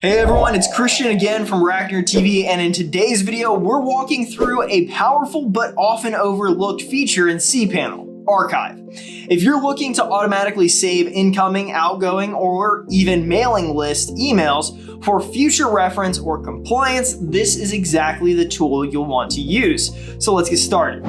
Hey everyone, it's Christian again from RackNerd TV, and in today's video, we're walking through a powerful but often overlooked feature in cPanel, Archive. If you're looking to automatically save incoming, outgoing, or even mailing list emails for future reference or compliance, this is exactly the tool you'll want to use. So let's get started.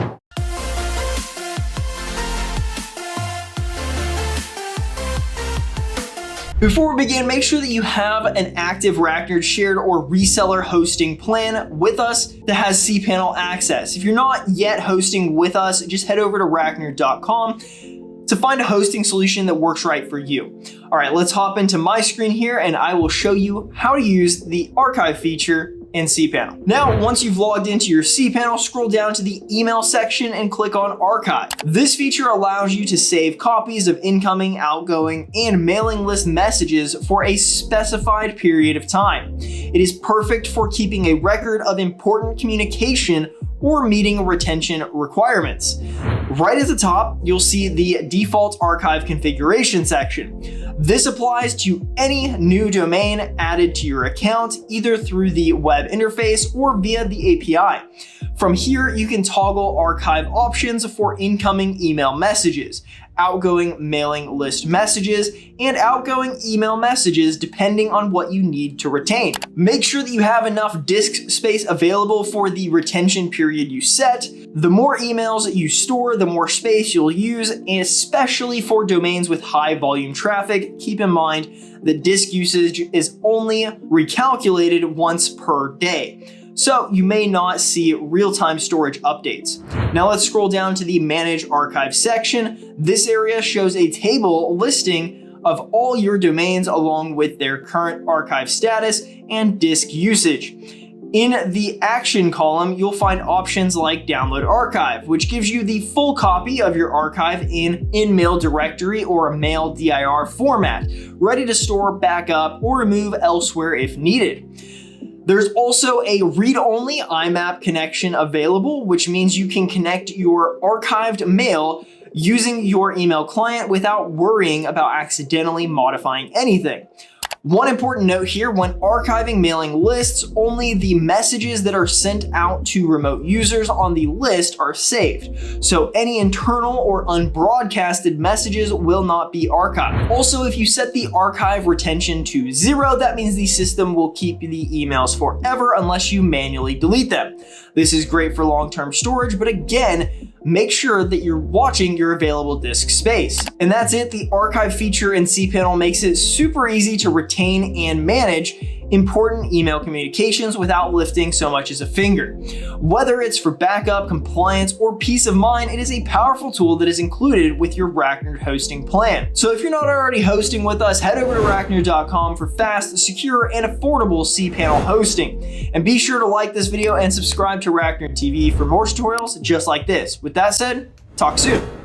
Before we begin, make sure that you have an active RackNerd shared or reseller hosting plan with us that has cPanel access. If you're not yet hosting with us, just head over to racknerd.com to find a hosting solution that works right for you. All right, let's hop into my screen here and I will show you how to use the archive feature in cPanel. Now, once you've logged into your cPanel, scroll down to the email section and click on Archive. This feature allows you to save copies of incoming, outgoing, and mailing list messages for a specified period of time. It is perfect for keeping a record of important communication or meeting retention requirements. Right at the top, you'll see the default archive configuration section. This applies to any new domain added to your account, either through the web interface or via the API. From here, you can toggle archive options for incoming email messages, outgoing mailing list messages, and outgoing email messages depending on what you need to retain. Make sure that you have enough disk space available for the retention period you set. The more emails you store, the more space you'll use, and especially for domains with high volume traffic, keep in mind that disk usage is only recalculated once per day. So you may not see real-time storage updates. Now let's scroll down to the Manage Archive section. This area shows a table listing of all your domains along with their current archive status and disk usage. In the Action column, you'll find options like Download Archive, which gives you the full copy of your archive in in-mail directory or a mail dir format, ready to store, backup, or remove elsewhere if needed. There's also a read-only IMAP connection available, which means you can connect your archived mail using your email client without worrying about accidentally modifying anything. One important note here, when archiving mailing lists, only the messages that are sent out to remote users on the list are saved. So any internal or unbroadcasted messages will not be archived. Also, if you set the archive retention to 0, that means the system will keep the emails forever unless you manually delete them. This is great for long-term storage, but again, make sure that you're watching your available disk space. And that's it. The archive feature in cPanel makes it super easy to retain and manage important email communications without lifting so much as a finger. Whether it's for backup, compliance, or peace of mind, it is a powerful tool that is included with your RackNerd hosting plan. So if you're not already hosting with us, head over to racknerd.com for fast, secure, and affordable cPanel hosting. And be sure to like this video and subscribe to RackNerd TV for more tutorials just like this. With that said, talk soon.